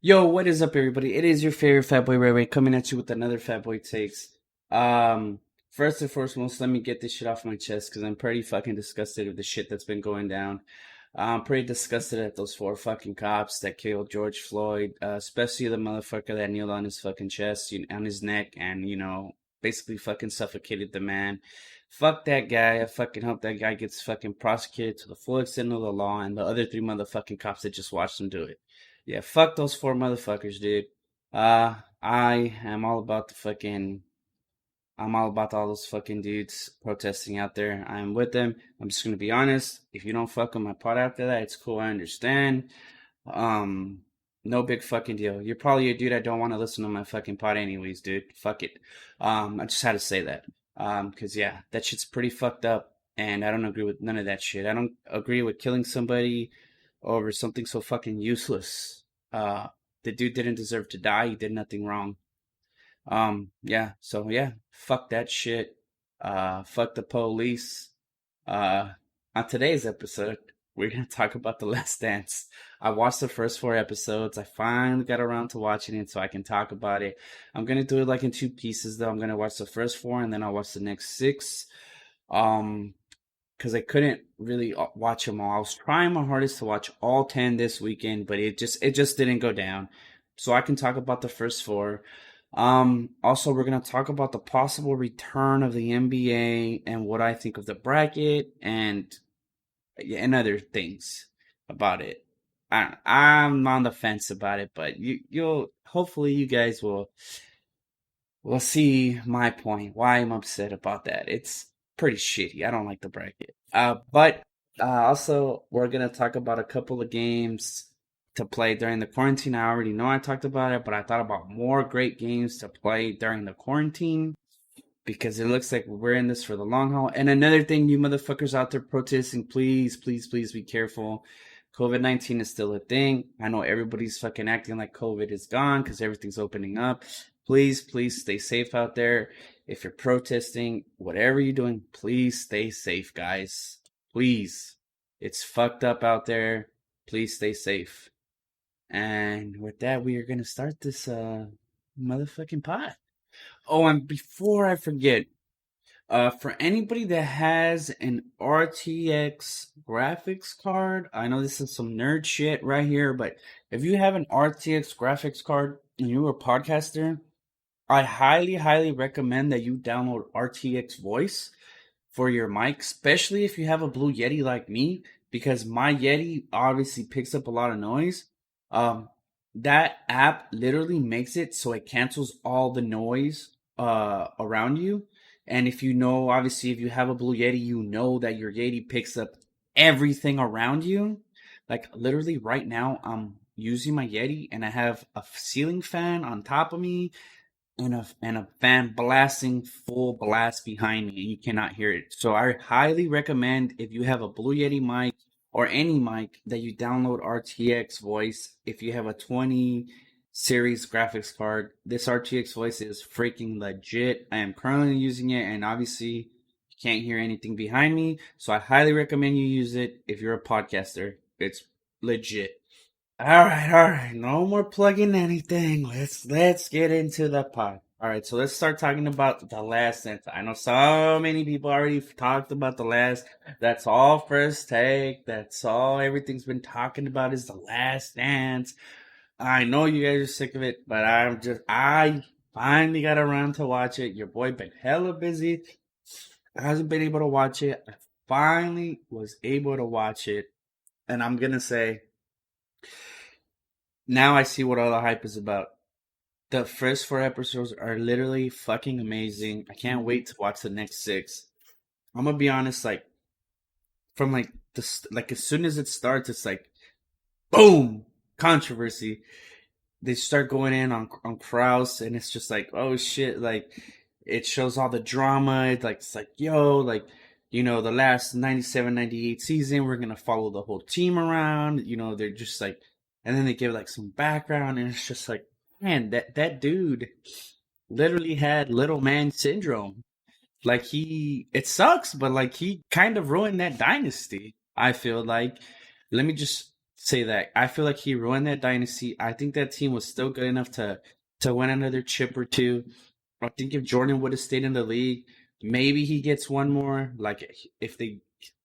Yo, what is up, everybody? It is your favorite Fat Boy Ray Ray coming at you with another Fat Boy Takes. Um, First and foremost, let me get this shit off my chest because I'm pretty fucking disgusted with the shit that's been going down. I'm pretty disgusted at those four fucking cops that killed George Floyd, especially the motherfucker that kneeled on his fucking chest, on his neck, and basically fucking suffocated the man. Fuck that guy. I fucking hope that guy gets fucking prosecuted to the full extent of the law, and the other three motherfucking cops that just watched him do it. Yeah, fuck those four motherfuckers, dude. I am all about the fucking. I'm all about all those fucking dudes protesting out there. I'm with them. I'm just gonna be honest. If you don't fuck with my part after that, it's cool. I understand. Um, no big fucking deal. You're probably a dude I don't want to listen to my fucking pod anyways, dude. Fuck it. I just had to say that. Cause yeah, that shit's pretty fucked up, and I don't agree with none of that shit. I don't agree with killing somebody over something so fucking useless. The dude didn't deserve to die. He did nothing wrong. Yeah, so yeah, fuck that shit. Fuck the police. Uh, on today's episode, we're gonna talk about The Last Dance. I watched the first four episodes. I finally got around to watching it so I can talk about it. I'm gonna do it like in two pieces though. I'm gonna watch the first four and then I'll watch the next six. Um, because I couldn't really watch them all. I was trying my hardest to watch all 10 this weekend, but it just didn't go down. So I can talk about the first four. Also, we're gonna talk about the possible return of the NBA and what I think of the bracket and yeah, and other things about it. I'm on the fence about it, but you'll hopefully you guys will see my point. Why I'm upset about that. It's pretty shitty. I don't like the bracket. But also we're gonna talk about a couple of games to play during the quarantine. I already know I talked about it, but I thought about more great games to play during the quarantine because it looks like we're in this for the long haul. And another thing, you motherfuckers out there protesting, please, please, please be careful. COVID-19 is still a thing. I know everybody's fucking acting like COVID is gone because everything's opening up. Please, please stay safe out there. If you're protesting, whatever you're doing, please stay safe, guys. Please. It's fucked up out there. Please stay safe. And with that, we are going to start this motherfucking pot. Oh, and before I forget, for anybody that has an RTX graphics card, I know this is some nerd shit right here, but if you have an RTX graphics card and you're a podcaster, I highly, highly recommend that you download RTX Voice for your mic, especially if you have a Blue Yeti like me, because my Yeti obviously picks up a lot of noise. Um, that app literally makes it so it cancels all the noise around you. And if you know, obviously, if you have a Blue Yeti, you know that your Yeti picks up everything around you. Like literally right now, I'm using my Yeti and I have a ceiling fan on top of me and a fan blasting full blast behind me, and you cannot hear it. So I highly recommend if you have a Blue Yeti mic or any mic that you download RTX Voice. If you have a 20 series graphics card, this RTX Voice is freaking legit. I am currently using it, and obviously you can't hear anything behind me. So I highly recommend you use it if you're a podcaster. It's legit. All right. No more plugging anything. Let's get into the pod. All right, so let's start talking about the last dance. I know so many people already talked about the last. That's all first take. That's all everything's been talking about is the last dance. I know you guys are sick of it, but I finally got around to watch it. Your boy been hella busy. I hasn't been able to watch it. I finally was able to watch it, and I'm gonna say now I see what all the hype is about. The first four episodes are literally fucking amazing. I can't wait to watch the next six. I'm gonna be honest, like from like this, like as soon as it starts, it's like boom, controversy. They start going in on Kraus, and it's just like oh shit, like it shows all the drama. It's like yo, like the last 97, 98 season, we're gonna follow the whole team around. They're just like, and then they give like some background, and it's just like man, that dude literally had little man syndrome. Like it sucks, but like he kind of ruined that dynasty. I feel like. Let me just say that. I feel like he ruined that dynasty. I think that team was still good enough to win another chip or two. I think if Jordan would have stayed in the league, maybe he gets one more. Like if they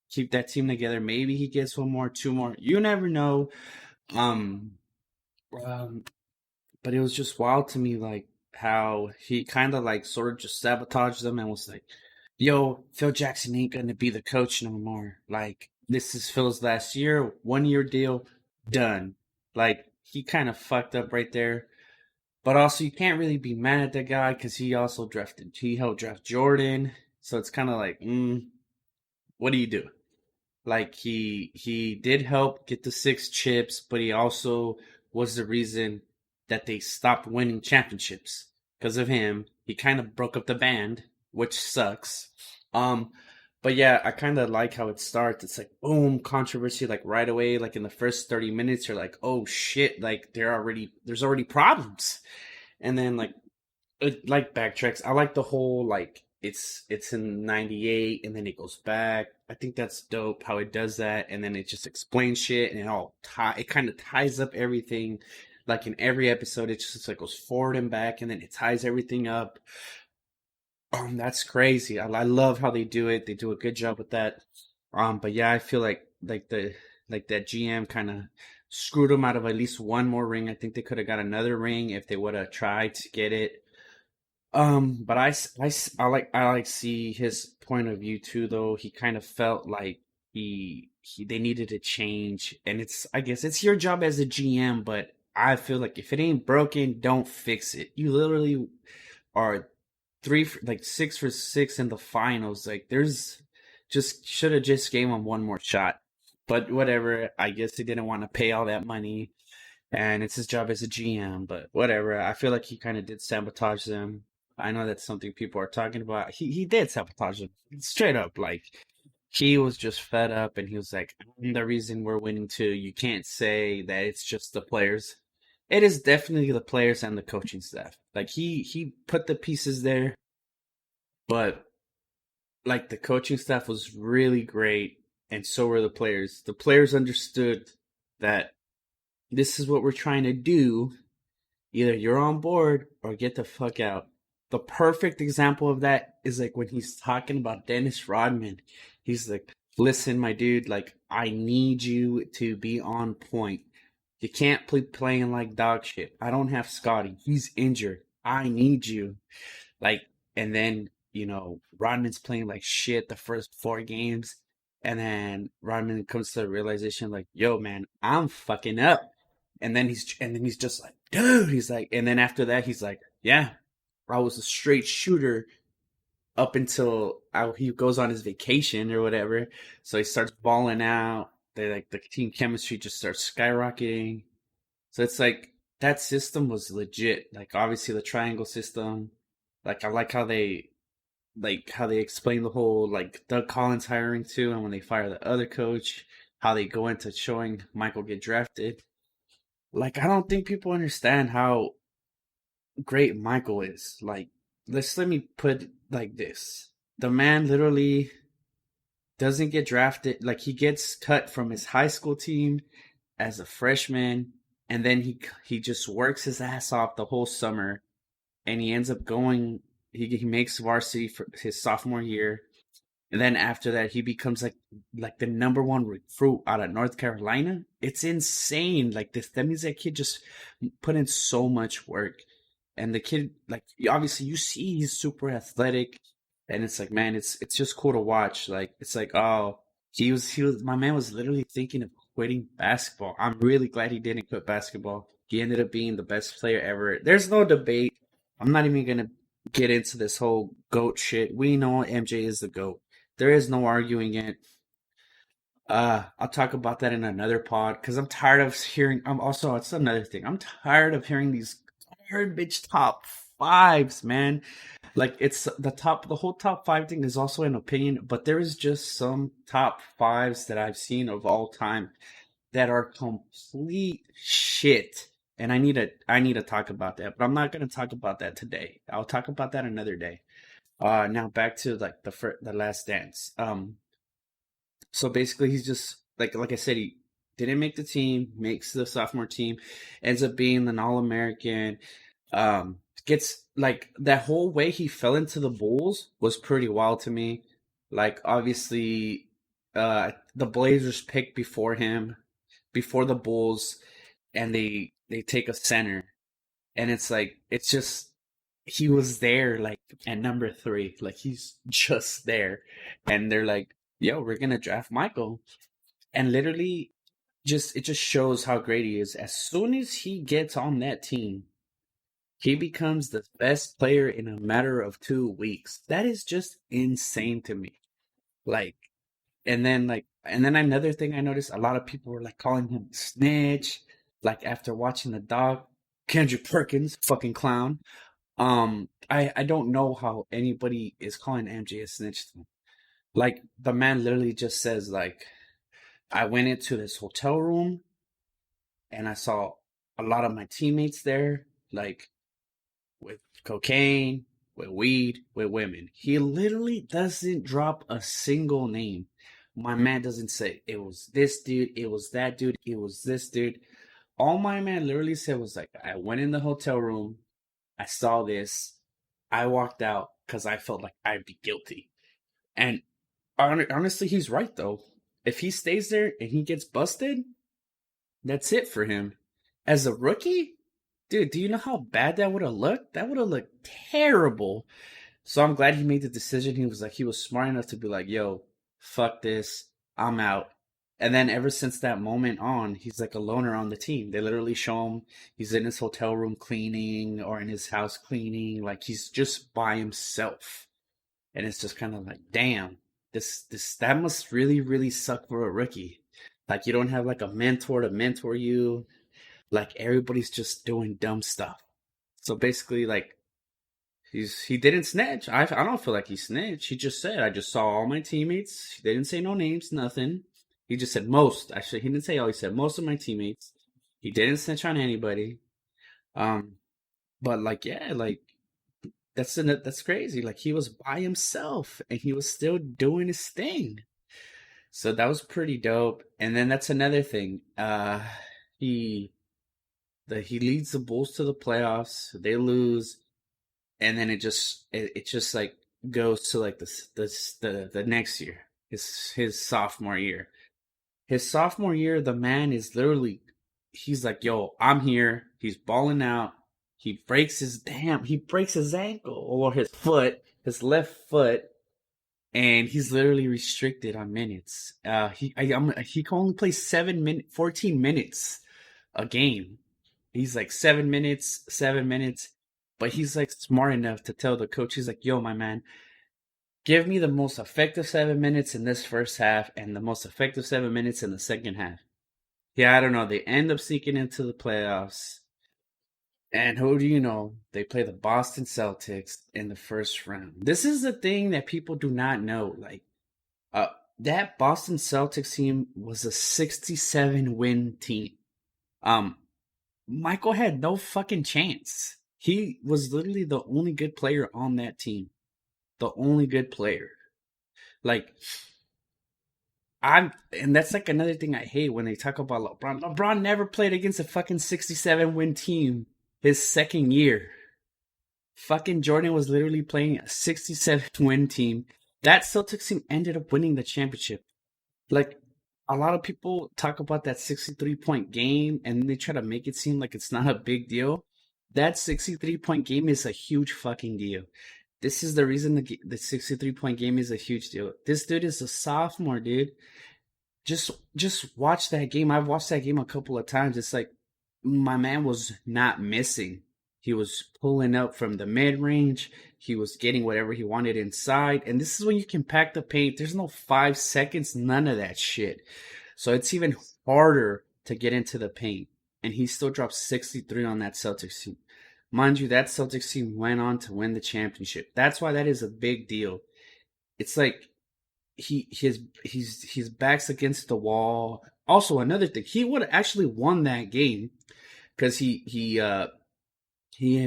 keep that team together, maybe he gets one more, two more. You never know. Um, um but it was just wild to me, like how he kind of like sort of just sabotaged them and was like, "Yo, Phil Jackson ain't gonna be the coach no more. Like this is Phil's last year, 1 year deal, done." Like he kind of fucked up right there. But also, you can't really be mad at that guy because he helped draft Jordan. So it's kind of like, what do you do? Like he did help get the 6 chips, but he also was the reason that they stopped winning championships because of him. He kind of broke up the band, which sucks. Um, but yeah, I kind of like how it starts. It's like boom, controversy like right away. Like in the first 30 minutes, you're like, oh shit, like there's already problems, and then like it like backtracks. I like the whole like it's in '98 and then it goes back. I think that's dope how it does that, and then it just explains shit and it kind of ties up everything. Like in every episode, it just like goes forward and back, and then it ties everything up. That's crazy. I love how they do it. They do a good job with that. But yeah, I feel like that GM kind of screwed them out of at least one more ring. I think they could have got another ring if they would have tried to get it. But I like see his point of view too, though. He kind of felt like they needed to change, and I guess it's your job as a GM, but I feel like if it ain't broken, don't fix it. You literally are like 6 for 6 in the finals. Like there's just should have just gave him one more shot, but whatever. I guess he didn't want to pay all that money, and it's his job as a GM, but whatever. I feel like he kind of did sabotage them. I know that's something people are talking about. He did sabotage them straight up. Like he was just fed up, and he was like, "I'm the reason we're winning too." You can't say that it's just the players. It is definitely the players and the coaching staff. Like he put the pieces there, but like the coaching staff was really great, and so were the players. The players understood that this is what we're trying to do. Either you're on board or get the fuck out. The perfect example of that is like when he's talking about Dennis Rodman. He's like, listen, my dude, like, I need you to be on point. You can't play playing like dog shit. I don't have Scotty. He's injured. I need you. Like, and then, Rodman's playing like shit the first 4 games. And then Rodman comes to the realization, like, yo, man, I'm fucking up. And then he's just like, dude, he's like, and then after that, he's like, yeah, I was a straight shooter up until he goes on his vacation or whatever. So he starts balling out. They like the team chemistry just starts skyrocketing. So it's like that system was legit. Like obviously the triangle system. Like I like how they explain the whole like Doug Collins hiring too, and when they fire the other coach, how they go into showing Michael get drafted. Like I don't think people understand how great Michael is. Like let me put it like this. The man literally doesn't get drafted. Like he gets cut from his high school team as a freshman, and then he just works his ass off the whole summer, and he ends up going. He makes varsity for his sophomore year, and then after that, he becomes like the number one recruit out of North Carolina. It's insane. Like this, that means that kid just put in so much work, and the kid, like obviously, you see he's super athletic, and it's like, man, it's just cool to watch. Like it's like, oh, he was my man was literally thinking of quitting basketball. I'm really glad he didn't quit basketball. He ended up being the best player ever. There's no debate. I'm not even gonna get into this whole GOAT shit. We know MJ is the GOAT. There is no arguing it. I'll talk about that in another pod because I'm tired of hearing. It's another thing. I'm tired of hearing these garbage top fives, man. Like it's the whole top five thing is also an opinion, but there is just some top fives that I've seen of all time that are complete shit. And I need to talk about that, but I'm not gonna talk about that today. I'll talk about that another day. Now back to like the Last Dance. So basically, he's just like I said, didn't make the team, makes the sophomore team, ends up being an All-American. Gets like that whole way he fell into the Bulls was pretty wild to me. Like obviously, the Blazers picked before him, before the Bulls, and they take a center, and it's like it's just he was there like at number three, like he's just there, and they're like, "Yo, we're gonna draft Michael," and literally, just it just shows how great he is. As soon as he gets on that team, he becomes the best player in a matter of 2 weeks. That is just insane to me. Like, and then another thing I noticed, a lot of people were like calling him snitch. Like after watching the dog, Kendrick Perkins, fucking clown. I don't know how anybody is calling MJ a snitch. Like the man literally just says like, I went into this hotel room and I saw a lot of my teammates there, like with cocaine, with weed, with women. He literally doesn't drop a single name. My man doesn't say it was this dude, it was that dude, it was this dude. All my man literally said was like, I went in the hotel room, I saw this, I walked out because I felt like I'd be guilty. And honestly, he's right though. If he stays there and he gets busted, that's it for him. As a rookie, dude, do you know how bad that would have looked? That would have looked terrible. So I'm glad he made the decision. He was smart enough to be like, yo, fuck this. I'm out. And then ever since that moment on, he's like a loner on the team. They literally show him he's in his hotel room cleaning or in his house cleaning. Like he's just by himself. And it's just kind of like, damn, that must really, really suck for a rookie. Like you don't have like a mentor to mentor you. Like everybody's just doing dumb stuff. So basically, like he didn't snitch. I don't feel like he snitched. He just said I just saw all my teammates. They didn't say no names, nothing. He just said most. Actually, he didn't say all. He said most of my teammates. He didn't snitch on anybody. Um, but like yeah, like that's crazy. Like he was by himself and he was still doing his thing. So that was pretty dope. And then that's another thing. He he leads the Bulls to the playoffs. They lose, and then it just like goes to like the next year, his sophomore year. His sophomore year, the man is literally he's like, yo, I'm here. He's balling out. He breaks his ankle or his foot, his left foot, and he's literally restricted on minutes. He can only play 14 minutes a game. He's like 7 minutes, 7 minutes, but he's like smart enough to tell the coach, he's like, yo, my man, give me the most effective 7 minutes in this first half and the most effective 7 minutes in the second half. Yeah, I don't know. They end up sneaking into the playoffs. And who do you know? They play the Boston Celtics in the first round. This is the thing that people do not know. Like, uh, that Boston Celtics team was a 67 win team. Um, Michael had no fucking chance. He was literally the only good player on that team. The only good player. Like, and that's like another thing I hate when they talk about LeBron. LeBron never played against a fucking 67 win team his second year. Fucking Jordan was literally playing a 67 win team. That Celtics team ended up winning the championship. Like, a lot of people talk about that 63-point game and they try to make it seem like it's not a big deal. That 63-point game is a huge fucking deal. This is the reason the 63-point game is a huge deal. This dude is a sophomore, dude. Just watch that game. I've watched that game a couple of times. It's like my man was not missing. He was pulling up from the mid range. He was getting whatever he wanted inside. And this is when you can pack the paint. There's no 5 seconds, none of that shit. So it's even harder to get into the paint. And he still dropped 63 on that Celtics team. Mind you, that Celtics team went on to win the championship. That's why that is a big deal. It's like his back's against the wall. Also, another thing, he would have actually won that game because he had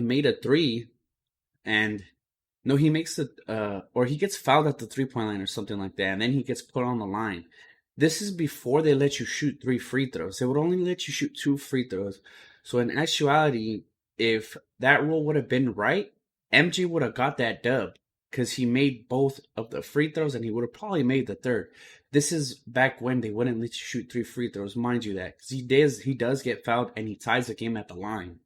made a three, and no, he makes it or he gets fouled at the 3-point line or something like that, and then he gets put on the line. This is before they let you shoot 3 free throws. They would only let you shoot 2 free throws. So in actuality, if that rule would have been right, MJ would have got that dub because he made both of the free throws and he would have probably made the third. This is back when they wouldn't let you shoot 3 free throws, mind you that, because he does get fouled and he ties the game at the line.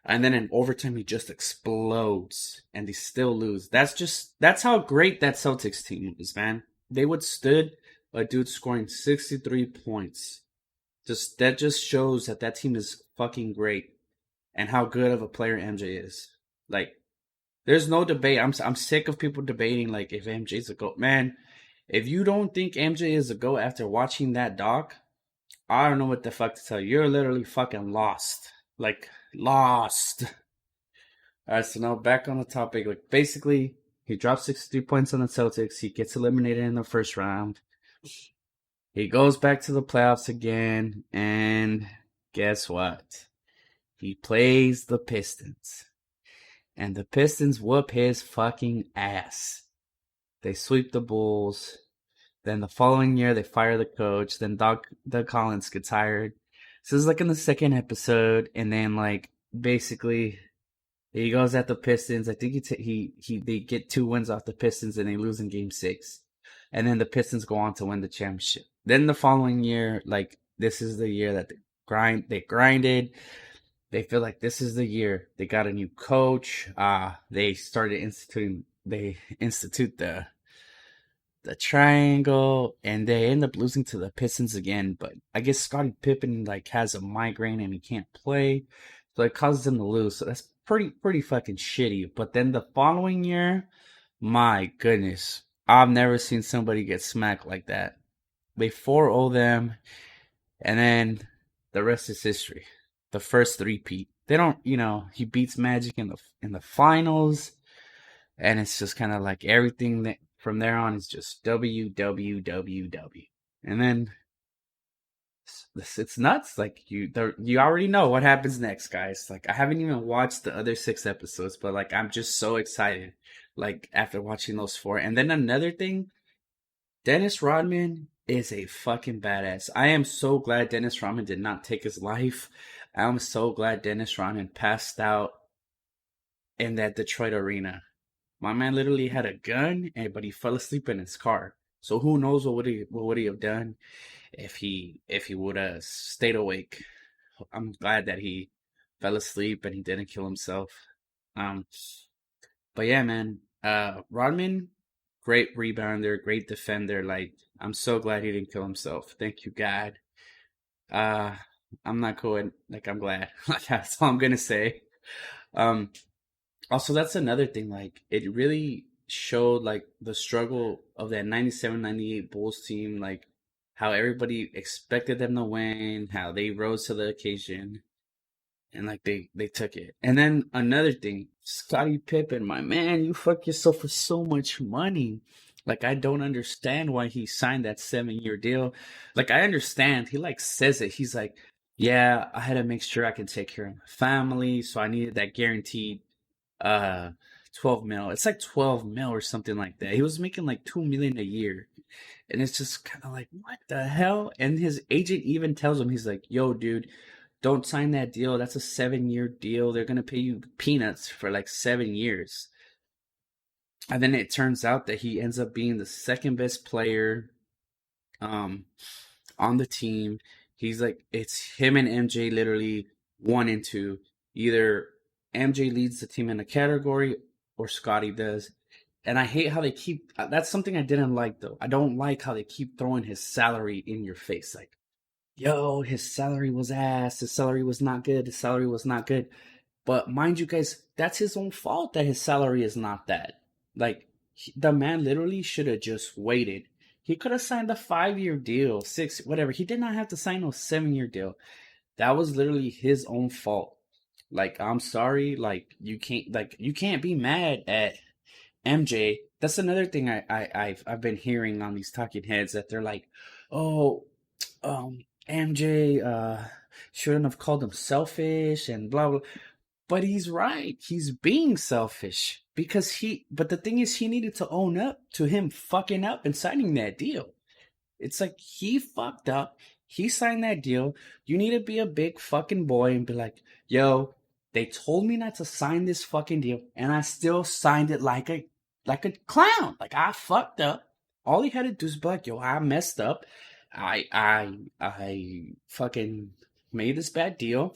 And then in overtime he just explodes and they still lose. That's how great that Celtics team is, man. They withstood a dude scoring 63 points. That just shows that team is fucking great and how good of a player MJ is. Like, there's no debate. I'm sick of people debating like if MJ's a GOAT. Man, if you don't think MJ is a GOAT after watching that doc, I don't know what the fuck to tell you. You're literally fucking lost. Like, lost. Alright, so now back on the topic. Like, basically, he drops 63 points on the Celtics. He gets eliminated in the first round. He goes back to the playoffs again, and guess what? He plays the Pistons. And the Pistons whoop his fucking ass. They sweep the Bulls. Then the following year, they fire the coach. Then Doug Collins gets hired. So this is like in the second episode, and then like basically he goes at the Pistons. I think they get 2 wins off the Pistons, and they lose in Game 6. And then the Pistons go on to win the championship. Then the following year, like this is the year that they grinded. They feel like this is the year. They got a new coach. They institute the triangle, and they end up losing to the Pistons again. But I guess Scottie Pippen like has a migraine and he can't play, so it causes him to lose. So that's pretty fucking shitty. But then the following year, my goodness, I've never seen somebody get smacked like that. They 4-0 them, and then the rest is history. The first three-peat. They don't, he beats Magic in the finals, and it's just kind of like everything that from there on is just W W W W. And then it's nuts. Like you already know what happens next, guys. Like I haven't even watched the other 6 episodes, but like I'm just so excited. Like after watching those 4, and then another thing, Dennis Rodman is a fucking badass. I am so glad Dennis Rodman did not take his life. I'm so glad Dennis Rodman passed out in that Detroit arena. My man literally had a gun, but he fell asleep in his car. So who knows what would he have done if he would have stayed awake. I'm glad that he fell asleep and he didn't kill himself. But yeah, man, Rodman, great rebounder, great defender. Like I'm so glad he didn't kill himself. Thank you, God. I'm not going. Like I'm glad. That's all I'm gonna say. Um, Also, that's another thing. Like, it really showed like the struggle of that 97-98 Bulls team. Like, how everybody expected them to win, how they rose to the occasion, and like they took it. And then another thing, Scottie Pippen, my man, you fuck yourself for so much money. Like, I don't understand why he signed that 7-year deal. Like, I understand. He like says it. He's like, yeah, I had to make sure I can take care of my family, so I needed that guaranteed uh 12 mil. It's like 12 mil or something like that. He was making like 2 million a year. And it's just kind of like, what the hell? And his agent even tells him, he's like, yo, dude, don't sign that deal. That's a 7-year deal. They're going to pay you peanuts for like 7 years. And then it turns out that he ends up being the second best player um on the team. He's like, it's him and MJ literally 1 and 2. Either MJ leads the team in a category or Scotty does. And I hate how they keep, that's something I didn't like though. I don't like how they keep throwing his salary in your face. Like, yo, his salary was ass. His salary was not good. His salary was not good. But mind you guys, that's his own fault that his salary is not that. Like, the man literally should have just waited. He could have signed a 5-year deal, 6, whatever. He did not have to sign a 7-year deal. That was literally his own fault. Like, I'm sorry. Like, you can't be mad at MJ. That's another thing I've been hearing on these talking heads, that they're like, oh, MJ shouldn't have called him selfish and blah blah. But he's right. He's being selfish because but the thing is, he needed to own up to him fucking up and signing that deal. It's like he fucked up. He signed that deal. You need to be a big fucking boy and be like, yo, they told me not to sign this fucking deal, and I still signed it like a clown. Like I fucked up. All he had to do is be like, yo, I messed up. I fucking made this bad deal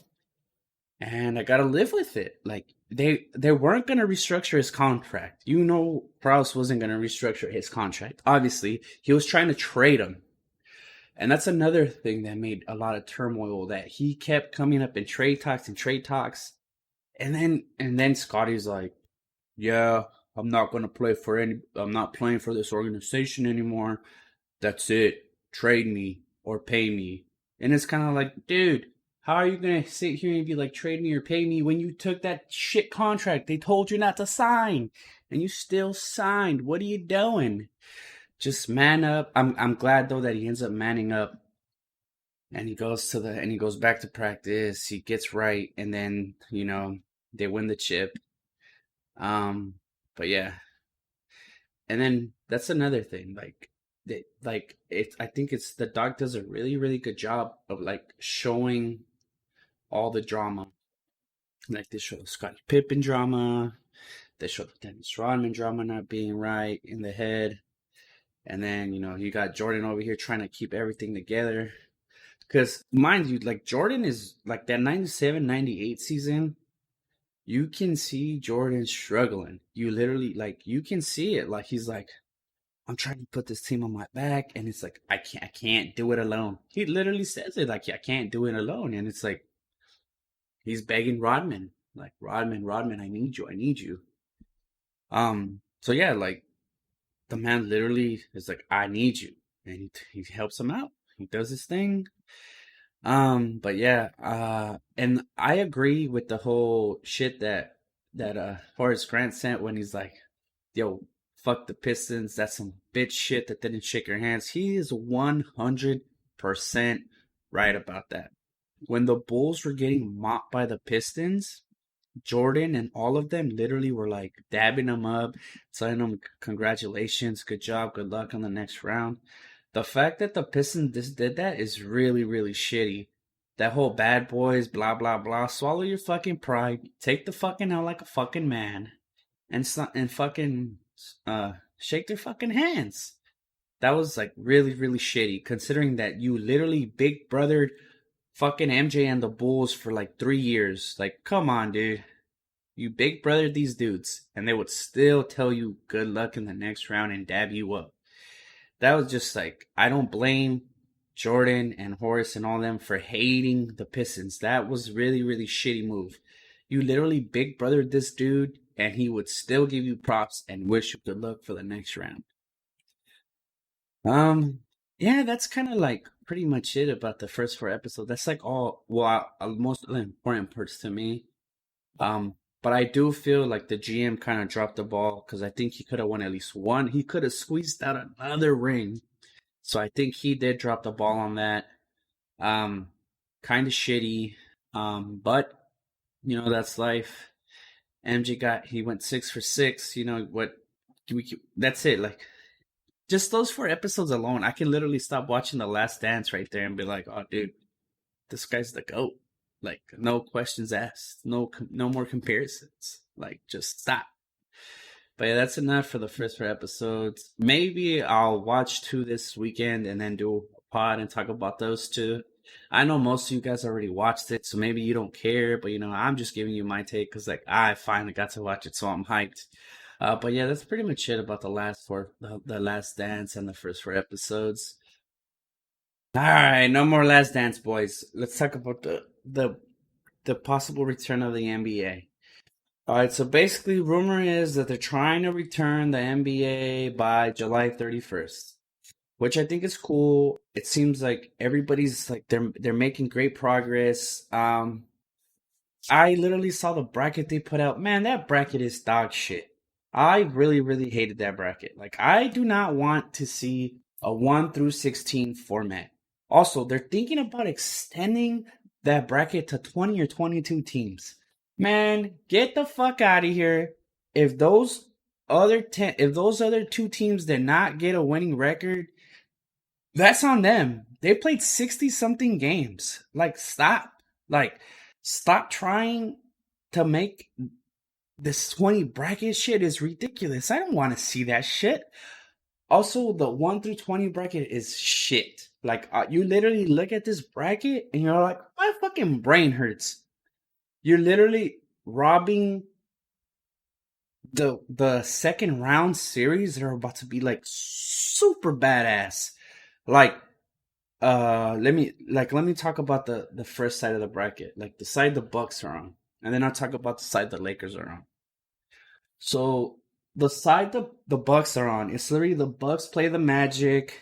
and I gotta live with it. Like they weren't gonna restructure his contract. You know, Prowse wasn't gonna restructure his contract. Obviously, he was trying to trade him, and that's another thing that made a lot of turmoil. That he kept coming up in trade talks, and then Scotty's like, "Yeah, I'm not gonna play for any. I'm not playing for this organization anymore. That's it. Trade me or pay me." And it's kind of like, dude, how are you going to sit here and be like, trade me or pay me when you took that shit contract they told you not to sign and you still signed? What are you doing? Just man up. I'm glad though that he ends up manning up and he goes back to practice. He gets right and then, you know, they win the chip. Um but yeah, and then that's another thing. Like I think it's the doc does a really really good job of like showing all the drama. Like they show the Scottie Pippen drama, they show the Dennis Rodman drama not being right in the head, and then you know you got Jordan over here trying to keep everything together. Because mind you, like Jordan is like that 97, 98 season. You can see Jordan struggling. You literally like you can see it. Like he's like, I'm trying to put this team on my back, and it's like I can't do it alone. He literally says it like I can't do it alone, and it's like he's begging Rodman, like Rodman, I need you. So yeah, like the man literally is like, I need you, and he helps him out. He does his thing. But yeah, and I agree with the whole shit that Horace Grant sent when he's like, yo, fuck the Pistons. That's some bitch shit that didn't shake your hands. He is 100% right about that. When the Bulls were getting mopped by the Pistons, Jordan and all of them literally were like dabbing him up, telling him congratulations, good job, good luck on the next round. The fact that the Pistons just did that is really, really shitty. That whole bad boys, blah blah blah. Swallow your fucking pride. Take the fucking out like a fucking man, and fucking shake their fucking hands. That was like really, really shitty, considering that you literally big brothered fucking MJ and the Bulls for like 3 years. Like, come on, dude. You big brothered these dudes, and they would still tell you good luck in the next round and dab you up. That was just like, I don't blame Jordan and Horace and all them for hating the Pistons. That was really, really shitty move. You literally big brothered this dude, and he would still give you props and wish you good luck for the next round. Um, yeah, that's kind of like pretty much it about the first four episodes. That's like all, well, most of the important parts to me. But I do feel like the GM kind of dropped the ball because I think he could have won at least one. He could have squeezed out another ring. So I think he did drop the ball on that. Um, kind of shitty. But you know that's life. He went 6 for 6. You know what? That's it. Like just those four episodes alone, I can literally stop watching The Last Dance right there and be like, oh, dude, this guy's the GOAT. Like, no questions asked. No more comparisons. Like, just stop. But yeah, that's enough for the first four episodes. Maybe I'll watch two this weekend and then do a pod and talk about those two. I know most of you guys already watched it, so maybe you don't care, but you know, I'm just giving you my take because like I finally got to watch it, so I'm hyped. But yeah, that's pretty much it about the Last Dance and the first four episodes. All right, no more Last Dance, boys. Let's talk about the possible return of the NBA. All right, so basically, rumor is that they're trying to return the NBA by July 31st, which I think is cool. It seems like everybody's like they're making great progress. I literally saw the bracket they put out. Man, that bracket is dog shit. I really, really hated that bracket. Like, I do not want to see a 1 through 16 format. Also, they're thinking about extending that bracket to 20 or 22 teams. Man, get the fuck out of here. If those if those other two teams did not get a winning record, That's on them. They played 60 something games. Like, stop. Like, stop trying to make this 20 bracket shit is ridiculous. I don't want to see that shit. Also, the 1 through 20 bracket is shit. Like, you literally look at this bracket and you're like, my fucking brain hurts. You're literally robbing the second round series that are about to be like super badass. Like, let me talk about the first side of the bracket, like the side the Bucks are on, and then I'll talk about the side the Lakers are on. So the side the Bucks are on, it's literally the Bucks play the Magic.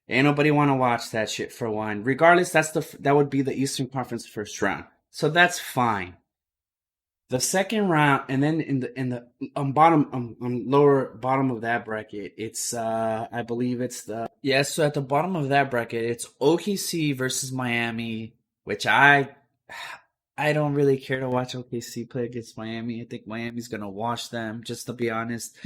Ain't nobody want to watch that shit for one. Regardless, that would be the Eastern Conference first round, so that's fine. The second round, and then in the bottom lower bottom of that bracket, it's I believe it's the yeah. So at the bottom of that bracket, it's OKC versus Miami, which I don't really care to watch OKC play against Miami. I think Miami's gonna wash them. Just to be honest,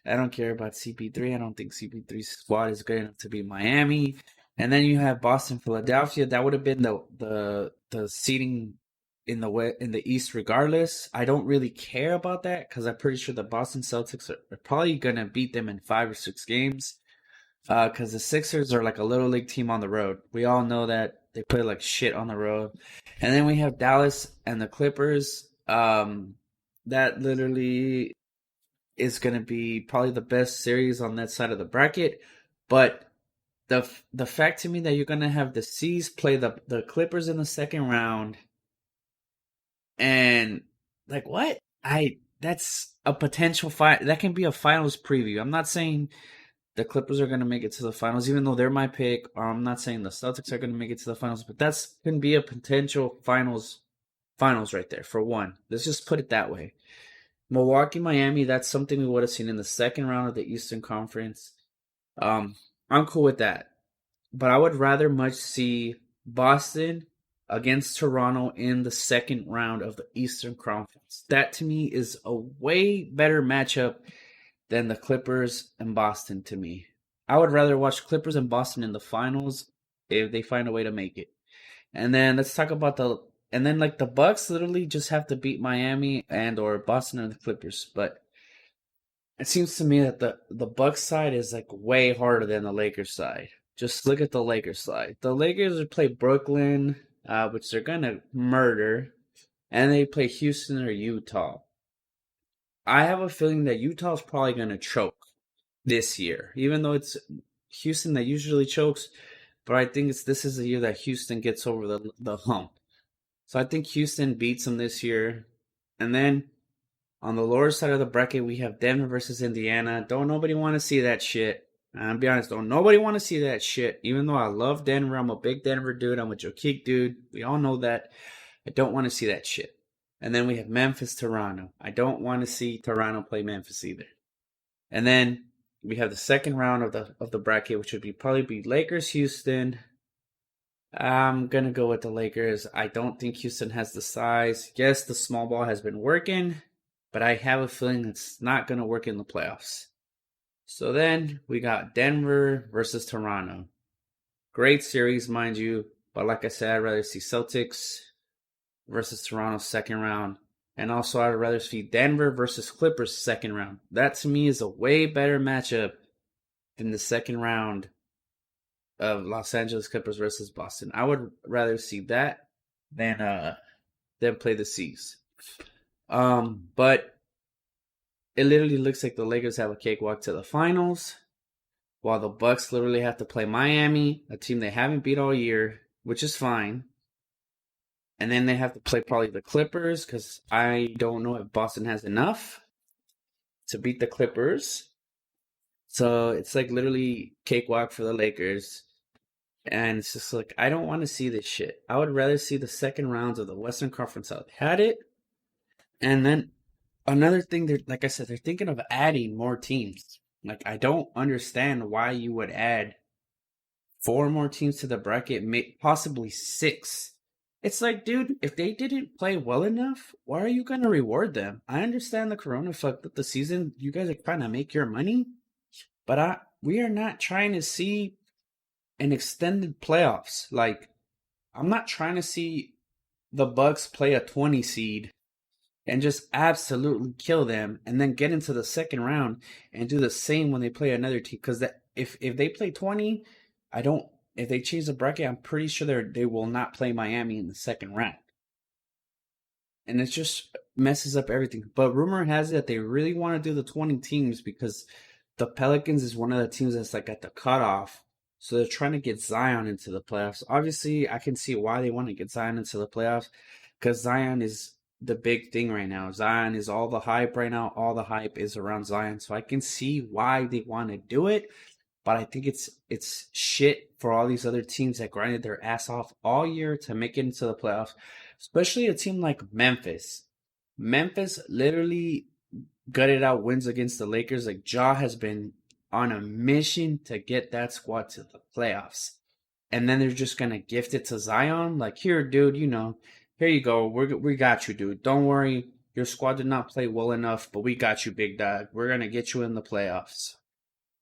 I don't care about CP3. I don't think CP3's squad is good enough to beat Miami. And then you have Boston, Philadelphia. That would have been the seeding in the East regardless. I don't really care about that because I'm pretty sure the Boston Celtics are probably gonna beat them in 5 or 6 games. Because the Sixers are like a little league team on the road. We all know that they play like shit on the road. And then we have Dallas and the Clippers. That literally is gonna be probably the best series on that side of the bracket. But the fact to me that you're gonna have the C's play the Clippers in the second round. And like what? I That's a potential fight. That can be a finals preview. I'm not saying the Clippers are going to make it to the finals, even though they're my pick. Or I'm not saying the Celtics are going to make it to the finals, but that's going to be a potential finals right there for one. Let's just put it that way. Milwaukee, Miami. That's something we would have seen in the second round of the Eastern Conference. Um, I'm cool with that, but I would rather much see Boston against Toronto in the second round of the Eastern Conference. That to me is a way better matchup than the Clippers and Boston to me. I would rather watch Clippers and Boston in the finals if they find a way to make it. And then let's talk about like the Bucks literally just have to beat Miami and or Boston and the Clippers, but it seems to me that the Bucks side is like way harder than the Lakers side. Just look at the Lakers side. The Lakers play Brooklyn, which they're gonna murder, and they play Houston or Utah. I have a feeling that Utah's probably gonna choke this year, even though it's Houston that usually chokes. But I think this is the year that Houston gets over the hump. So I think Houston beats them this year, and then on the lower side of the bracket, we have Denver versus Indiana. Don't nobody want to see that shit. I'll be honest, don't nobody want to see that shit. Even though I love Denver, I'm a big Denver dude. I'm a Jokic dude. We all know that. I don't want to see that shit. And then we have Memphis, Toronto. I don't want to see Toronto play Memphis either. And then we have the second round of the bracket, which would probably be Lakers, Houston. I'm gonna go with the Lakers. I don't think Houston has the size. Yes, the small ball has been working, but I have a feeling it's not going to work in the playoffs. So then we got Denver versus Toronto. Great series, mind you, but like I said, I'd rather see Celtics versus Toronto second round. And also, I'd rather see Denver versus Clippers second round. That to me is a way better matchup than the second round of Los Angeles Clippers versus Boston. I would rather see that than play the C's. But it literally looks like the Lakers have a cakewalk to the finals, while the Bucks literally have to play Miami, a team they haven't beat all year, which is fine. And then they have to play probably the Clippers, because I don't know if Boston has enough to beat the Clippers. So it's like literally cakewalk for the Lakers. And it's just like, I don't want to see this shit. I would rather see the second rounds of the Western Conference out. Had it. And then another thing, like I said, they're thinking of adding more teams. Like, I don't understand why you would add 4 more teams to the bracket, possibly 6. It's like, dude, if they didn't play well enough, why are you going to reward them? I understand the Corona fucked up the season. You guys are trying to make your money, but we are not trying to see an extended playoffs. Like, I'm not trying to see the Bucks play a 20 seed and just absolutely kill them and then get into the second round and do the same when they play another team. Because that if they play 20, I don't. If they change the bracket, I'm pretty sure they will not play Miami in the second round, and it just messes up everything. But rumor has it that they really want to do the 20 teams because the Pelicans is one of the teams that's like at the cutoff. So they're trying to get Zion into the playoffs. Obviously, I can see why they want to get Zion into the playoffs because Zion is the big thing right now. Zion is all the hype right now. All the hype is around Zion. So I can see why they want to do it. But I think it's shit for all these other teams that grinded their ass off all year to make it into the playoffs, especially a team like Memphis. Memphis literally gutted out wins against the Lakers. Like Ja has been on a mission to get that squad to the playoffs. And then they're just gonna gift it to Zion. Like, here, dude, here you go. We got you, dude. Don't worry. Your squad did not play well enough, but we got you, big dog. We're gonna get you in the playoffs.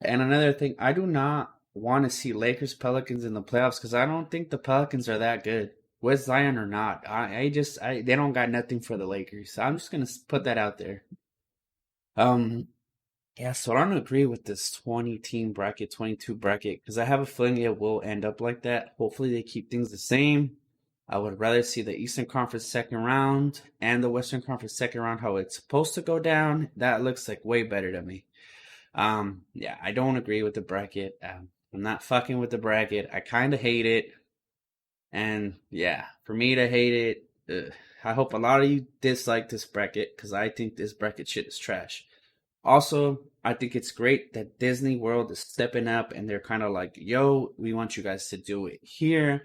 And another thing, I do not want to see Lakers Pelicans in the playoffs because I don't think the Pelicans are that good. With Zion or not, they don't got nothing for the Lakers. So I'm just gonna put that out there. Um, yeah, so I don't agree with this 20 team bracket, 22 bracket, because I have a feeling it will end up like that. Hopefully, they keep things the same. I would rather see the Eastern Conference second round and the Western Conference second round how it's supposed to go down. That looks like way better to me. Yeah, I don't agree with the bracket. I'm not fucking with the bracket. I kind of hate it. And yeah, for me to hate it, I hope a lot of you dislike this bracket because I think this bracket shit is trash. Also, I think it's great that Disney World is stepping up and they're kind of like, yo, we want you guys to do it here.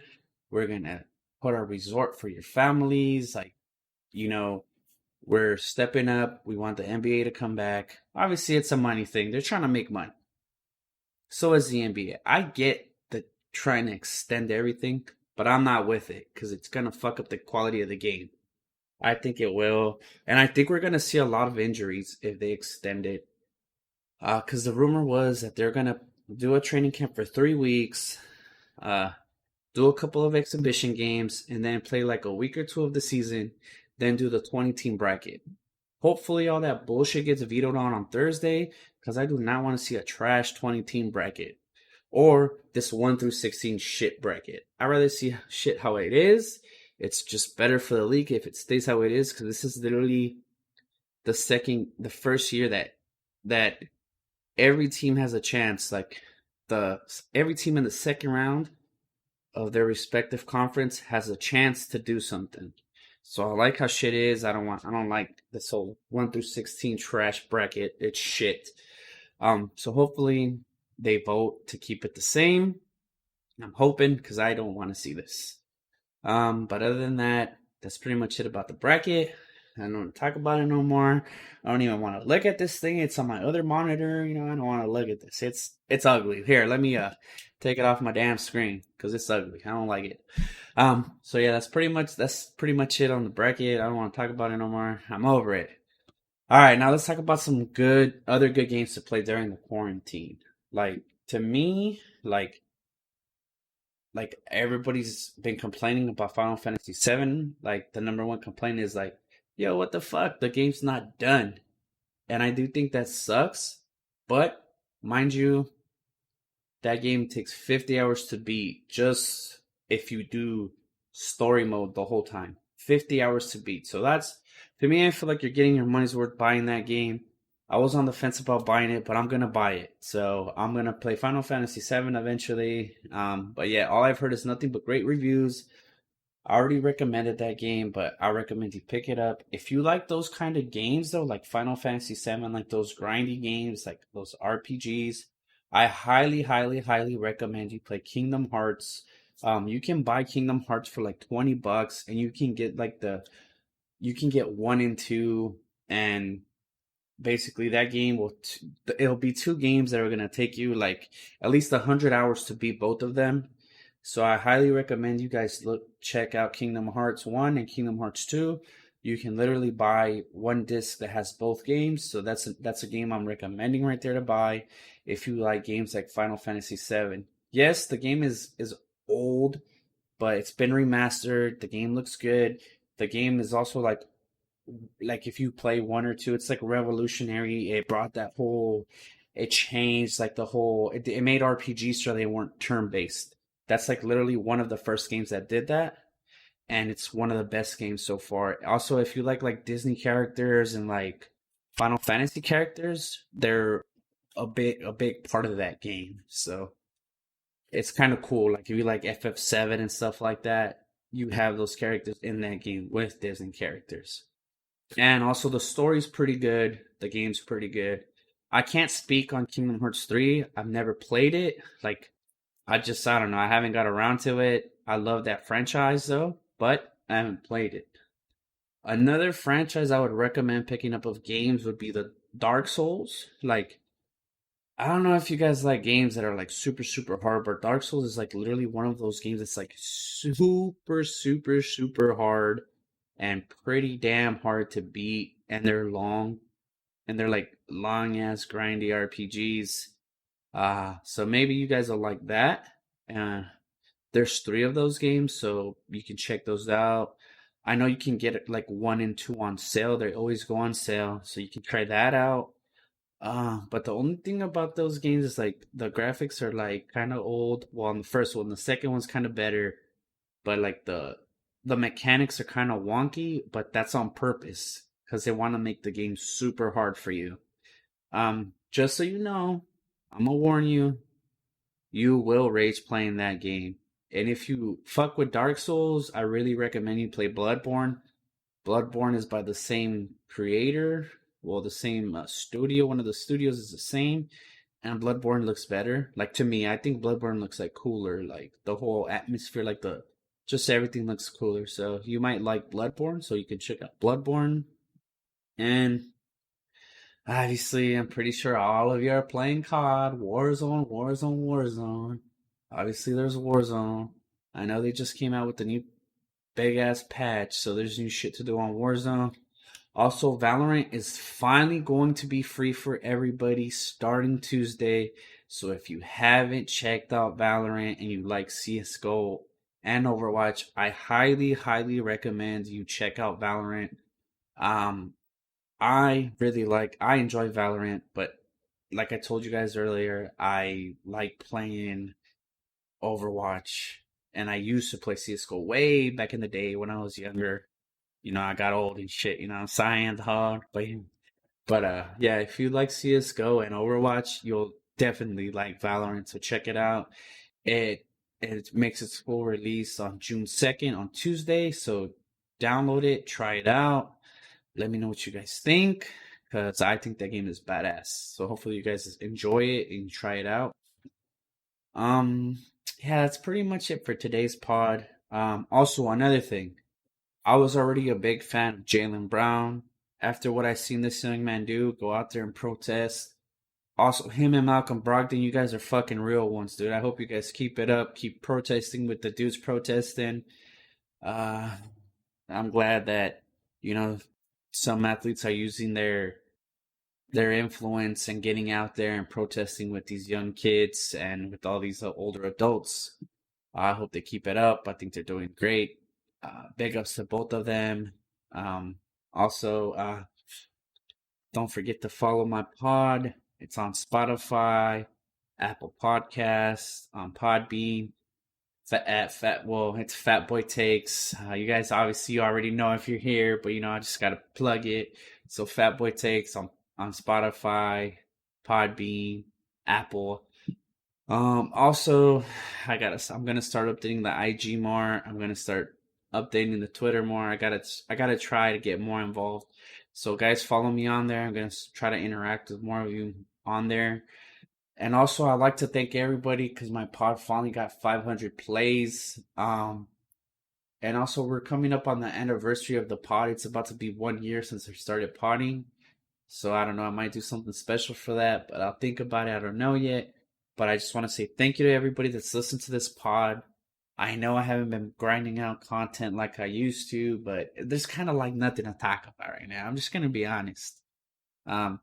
We're going to put a resort for your families. Like, you know, we're stepping up. We want the NBA to come back. Obviously, it's a money thing. They're trying to make money. So is the NBA. I get the trying to extend everything, but I'm not with it because it's going to fuck up the quality of the game. I think it will. And I think we're going to see a lot of injuries if they extend it. Because the rumor was that they're going to do a training camp for 3 weeks, uh, do a couple of exhibition games, and then play like a week or two of the season, then do the 20 team bracket. Hopefully, all that bullshit gets vetoed on Thursday because I do not want to see a trash 20 team bracket or this 1 through 16 shit bracket. I'd rather see shit how it is. It's just better for the league if it stays how it is because this is literally the first year that every team has a chance. Like every team in the second round of their respective conference has a chance to do something. So I like how shit is. I don't like this whole 1 through 16 trash bracket. It's shit. So hopefully they vote to keep it the same. I'm hoping because I don't want to see this. But other than that, that's pretty much it about the bracket. I don't want to talk about it no more. I don't even want to look at this thing. It's on my other monitor. I don't want to look at this. It's ugly. Here, let me take it off my damn screen because it's ugly. I don't like it. So yeah, that's pretty much it on the bracket. I don't want to talk about it no more. I'm over it. All right, now let's talk about some other good games to play during the quarantine. Like to me, like everybody's been complaining about Final Fantasy VII. Like the number one complaint is like, yo, what the fuck? The game's not done. And I do think that sucks. But mind you, that game takes 50 hours to beat just if you do story mode the whole time. 50 hours to beat. So that's, to me, I feel like you're getting your money's worth buying that game. I was on the fence about buying it, but I'm going to buy it. So I'm going to play Final Fantasy VII eventually. But yeah, all I've heard is nothing but great reviews. I already recommended that game, but I recommend you pick it up. If you like those kind of games, though, like Final Fantasy VII, like those grindy games, like those RPGs, I highly, highly, highly recommend you play Kingdom Hearts. You can buy Kingdom Hearts for like $20, and you can get you can get 1 and 2, and basically that game it'll be 2 games that are going to take you like at least 100 hours to beat both of them. So I highly recommend you guys check out Kingdom Hearts 1 and Kingdom Hearts 2. You can literally buy one disc that has both games. So that's a game I'm recommending right there to buy if you like games like Final Fantasy VII. Yes, the game is old, but it's been remastered. The game looks good. The game is also like if you play one or two, it's like revolutionary. It brought that whole, it changed like the whole. It made RPGs so they weren't turn based. That's like literally one of the first games that did that, and it's one of the best games so far. Also, if you like Disney characters and like Final Fantasy characters, they're a big part of that game. So it's kind of cool. Like if you like FF7 and stuff like that, you have those characters in that game with Disney characters. And also the story's pretty good. The game's pretty good. I can't speak on Kingdom Hearts 3. I've never played it. Like I don't know. I haven't got around to it. I love that franchise though, but I haven't played it. Another franchise I would recommend picking up of games would be the Dark Souls. Like I don't know if you guys like games that are like super, super hard, but Dark Souls is like literally one of those games that's like super, super, super hard and pretty damn hard to beat. And they're long and they're like long ass grindy RPGs. So maybe you guys will like that. Uh, there's three of those games, so you can check those out. I know you can get like one and two on sale. They always go on sale, so you can try that out. But the only thing about those games is like the graphics are like kind of old. Well, on the first one, the second one's kind of better, but like the mechanics are kind of wonky. But that's on purpose because they want to make the game super hard for you. Just so you know, I'm gonna warn you, you will rage playing that game. And if you fuck with Dark Souls, I really recommend you play Bloodborne. Bloodborne is by the same creator, well, the same studio. One of the studios is the same, and Bloodborne looks better. Like to me, I think Bloodborne looks like cooler. Like the whole atmosphere, like the just everything looks cooler. So you might like Bloodborne, so you can check out Bloodborne. And obviously, I'm pretty sure all of you are playing COD, Warzone, Warzone, Warzone. Obviously, there's Warzone. I know they just came out with the new big ass patch, so there's new shit to do on Warzone. Also, Valorant is finally going to be free for everybody starting Tuesday. So if you haven't checked out Valorant and you like CSGO and Overwatch, I highly, highly recommend you check out Valorant. Um, I enjoy Valorant, but like I told you guys earlier, I like playing Overwatch, and I used to play CS:GO way back in the day when I was younger. I got old and shit. I'm saying hard, but yeah, if you like CS:GO and Overwatch, you'll definitely like Valorant. So check it out. It it makes its full release on June 2nd on Tuesday. So download it, try it out. Let me know what you guys think, because I think that game is badass. So hopefully you guys enjoy it and try it out. Um, yeah, that's pretty much it for today's pod. Also another thing, I was already a big fan of Jalen Brown. After what I seen this young man do, go out there and protest. Also, him and Malcolm Brogdon, you guys are fucking real ones, dude. I hope you guys keep it up. Keep protesting with the dudes protesting. Uh, I'm glad that you know some athletes are using their influence and getting out there and protesting with these young kids and with all these older adults. I hope they keep it up. I think they're doing great. Big ups to both of them. Um, also, don't forget to follow my pod. It's on Spotify, Apple Podcasts, on Podbean. It's Fat Boy Takes. You guys obviously already know if you're here, but I just gotta plug it. So Fat Boy Takes on Spotify, Podbean, Apple. Also, I'm gonna start updating the IG more. I'm gonna start updating the Twitter more. I gotta try to get more involved. So guys, follow me on there. I'm gonna try to interact with more of you on there. And also, I'd like to thank everybody because my pod finally got 500 plays. And also, we're coming up on the anniversary of the pod. It's about to be 1 year since I started podding. So I don't know. I might do something special for that, but I'll think about it. I don't know yet. But I just want to say thank you to everybody that's listened to this pod. I know I haven't been grinding out content like I used to, but there's kind of like nothing to talk about right now. I'm just gonna be honest. Um,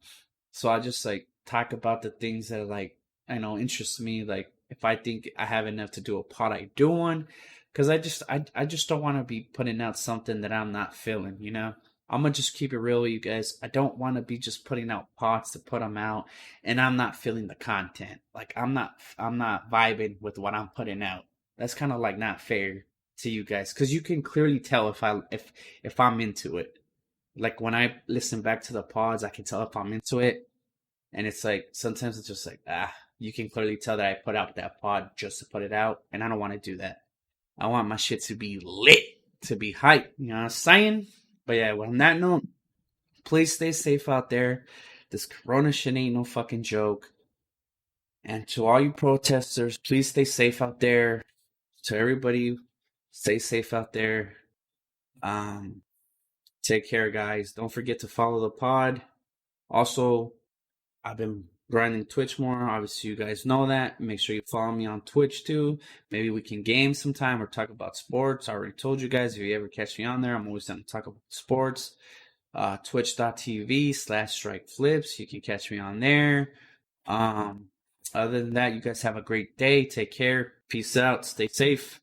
so I just like talk about the things that like I know interest me, like If I think I have enough to do a pod, I do one. Cause I just don't want to be putting out something that I'm not feeling, you know? I'm gonna just keep it real with you guys. I don't want to be just putting out pods to put them out, and I'm not feeling the content. Like I'm not vibing with what I'm putting out. That's kind of like not fair to you guys, because you can clearly tell if I'm into it. Like when I listen back to the pods, I can tell if I'm into it, and it's like sometimes it's just like you can clearly tell that I put out that pod just to put it out, and I don't want to do that. I want my shit to be lit, to be hype. You know what I'm saying? But yeah, well, on that note, please stay safe out there. This corona shit ain't no fucking joke. And to all you protesters, please stay safe out there. To everybody, stay safe out there. Um, Take care, guys. Don't forget to follow the pod. Also, I've been grinding Twitch more. Obviously, you guys know that. Make sure you follow me on Twitch too. Maybe we can game sometime or talk about sports. I already told you guys, if you ever catch me on there, I'm always down to talk about sports. Twitch.tv/strikeflips. You can catch me on there. Other than that, you guys have a great day. Take care. Peace out. Stay safe.